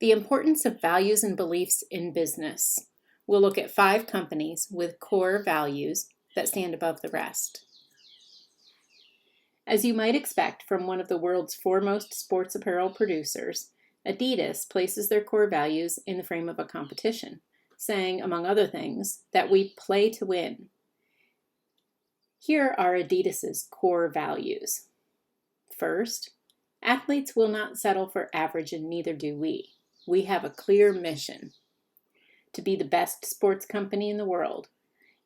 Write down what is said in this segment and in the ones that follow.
The importance of values and beliefs in business. We'll look at 5 companies with core values that stand above the rest. As you might expect from one of the world's foremost sports apparel producers, Adidas places their core values in the frame of a competition, saying, among other things, that we play to win. Here are Adidas's core values. First, athletes will not settle for average, and neither do we. We have a clear mission: to be the best sports company in the world.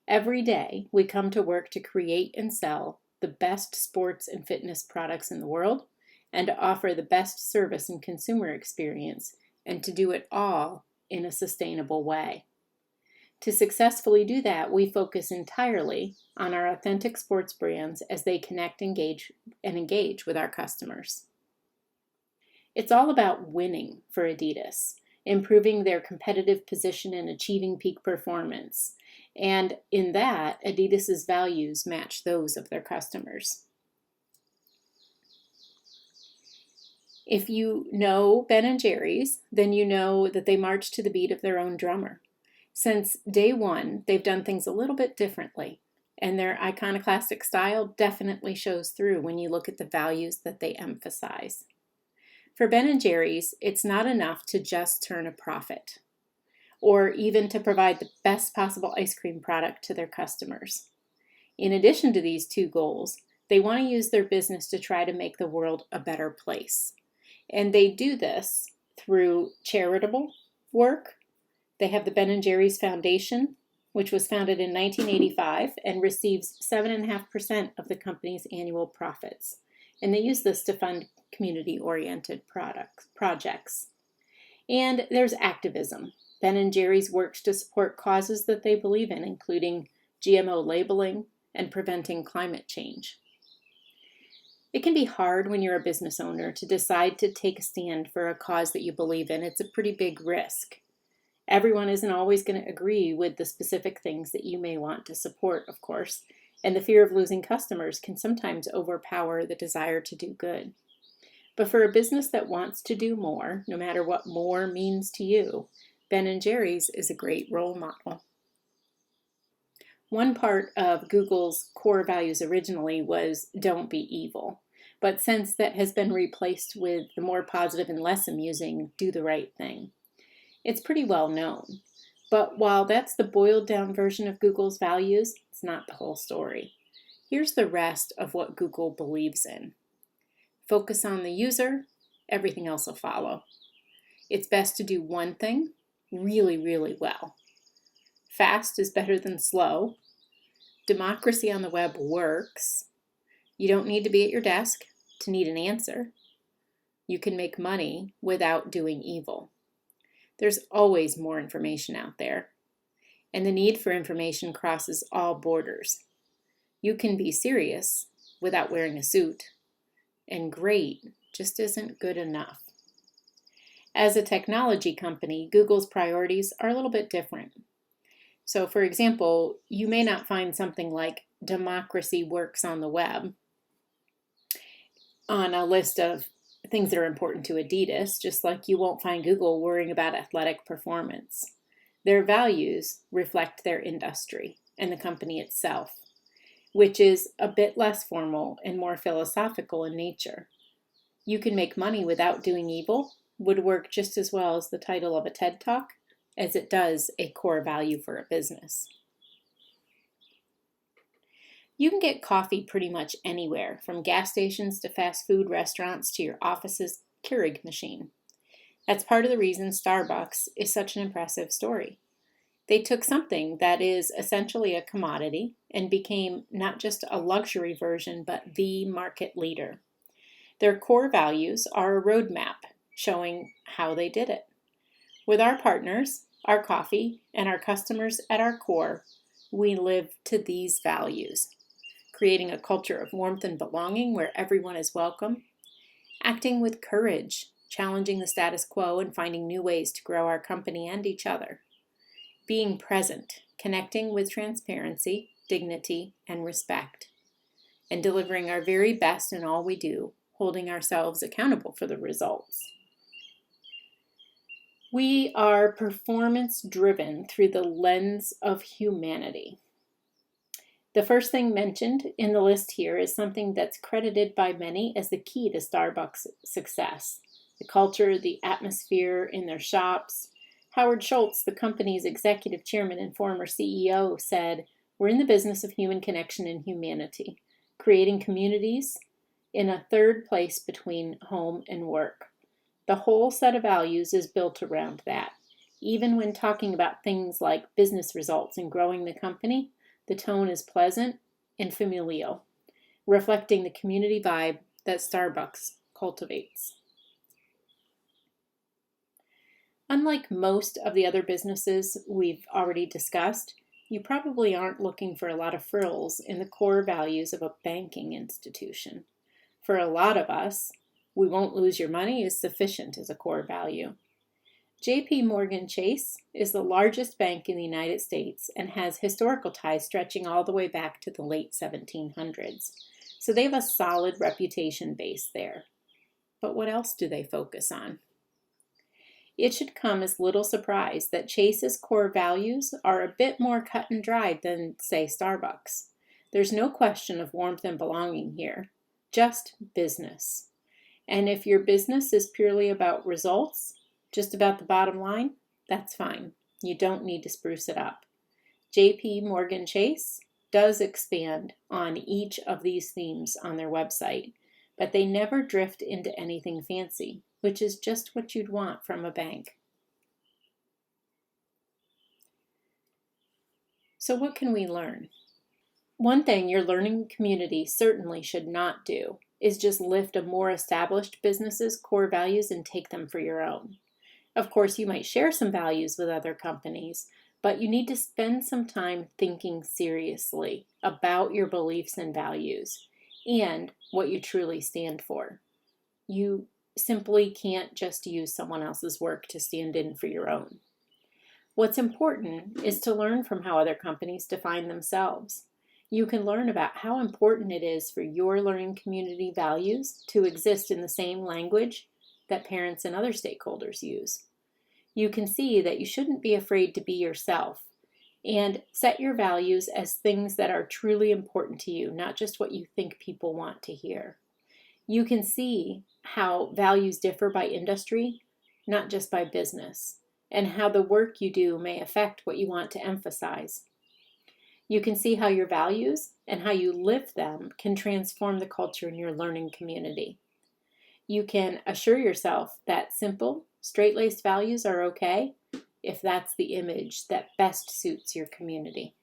Every day, we come to work to create and sell the best sports and fitness products in the world, and to offer the best service and consumer experience, and to do it all in a sustainable way. To successfully do that, we focus entirely on our authentic sports brands as they connect, engage with our customers. It's all about winning for Adidas, improving their competitive position and achieving peak performance. And in that, Adidas's values match those of their customers. If you know Ben & Jerry's, then you know that they march to the beat of their own drummer. Since day one, they've done things a little bit differently, and their iconoclastic style definitely shows through when you look at the values that they emphasize. For Ben & Jerry's, it's not enough to just turn a profit, or even to provide the best possible ice cream product to their customers. In addition to these 2 goals, they want to use their business to try to make the world a better place. And they do this through charitable work. They have the Ben & Jerry's Foundation, which was founded in 1985 and receives 7.5% of the company's annual profits. And they use this to fund community-oriented projects. And there's activism. Ben & Jerry's works to support causes that they believe in, including GMO labeling and preventing climate change. It can be hard when you're a business owner to decide to take a stand for a cause that you believe in. It's a pretty big risk. Everyone isn't always going to agree with the specific things that you may want to support, of course, and the fear of losing customers can sometimes overpower the desire to do good. But for a business that wants to do more, no matter what more means to you, Ben & Jerry's is a great role model. One part of Google's core values originally was don't be evil, but since that has been replaced with the more positive and less amusing do the right thing. It's pretty well known, but while that's the boiled down version of Google's values, it's not the whole story. Here's the rest of what Google believes in. Focus on the user, everything else will follow. It's best to do one thing really, really well. Fast is better than slow. Democracy on the web works. You don't need to be at your desk to need an answer. You can make money without doing evil. There's always more information out there, and the need for information crosses all borders. You can be serious without wearing a suit, and great just isn't good enough. As a technology company, Google's priorities are a little bit different. So, for example, you may not find something like democracy works on the web on a list of things that are important to Adidas, just like you won't find Google worrying about athletic performance. Their values reflect their industry and the company itself, which is a bit less formal and more philosophical in nature. You can make money without doing evil would work just as well as the title of a TED Talk as it does a core value for a business. You can get coffee pretty much anywhere, from gas stations to fast food restaurants to your office's Keurig machine. That's part of the reason Starbucks is such an impressive story. They took something that is essentially a commodity and became not just a luxury version, but the market leader. Their core values are a roadmap showing how they did it. With our partners, our coffee, and our customers at our core, we live to these values. Creating a culture of warmth and belonging where everyone is welcome, acting with courage, challenging the status quo and finding new ways to grow our company and each other, being present, connecting with transparency, dignity, and respect, and delivering our very best in all we do, holding ourselves accountable for the results. We are performance driven through the lens of humanity. The first thing mentioned in the list here is something that's credited by many as the key to Starbucks' success. The culture, the atmosphere in their shops. Howard Schultz, the company's executive chairman and former CEO, said, "We're in the business of human connection and humanity, creating communities in a third place between home and work." The whole set of values is built around that. Even when talking about things like business results and growing the company, the tone is pleasant and familial, reflecting the community vibe that Starbucks cultivates. Unlike most of the other businesses we've already discussed, you probably aren't looking for a lot of frills in the core values of a banking institution. For a lot of us, "we won't lose your money" is sufficient as a core value. JP Morgan Chase is the largest bank in the United States and has historical ties stretching all the way back to the late 1700s. So they have a solid reputation base there. But what else do they focus on? It should come as little surprise that Chase's core values are a bit more cut and dried than, say, Starbucks. There's no question of warmth and belonging here, just business. And if your business is purely about results, just about the bottom line, that's fine. You don't need to spruce it up. JP Morgan Chase does expand on each of these themes on their website, but they never drift into anything fancy, which is just what you'd want from a bank. So what can we learn? One thing your learning community certainly should not do is just lift a more established business's core values and take them for your own. Of course, you might share some values with other companies, but you need to spend some time thinking seriously about your beliefs and values and what you truly stand for. You simply can't just use someone else's work to stand in for your own. What's important is to learn from how other companies define themselves. You can learn about how important it is for your learning community values to exist in the same language that parents and other stakeholders use. You can see that you shouldn't be afraid to be yourself and set your values as things that are truly important to you, not just what you think people want to hear. You can see how values differ by industry, not just by business, and how the work you do may affect what you want to emphasize. You can see how your values and how you live them can transform the culture in your learning community. You can assure yourself that simple, straight-laced values are okay if that's the image that best suits your community.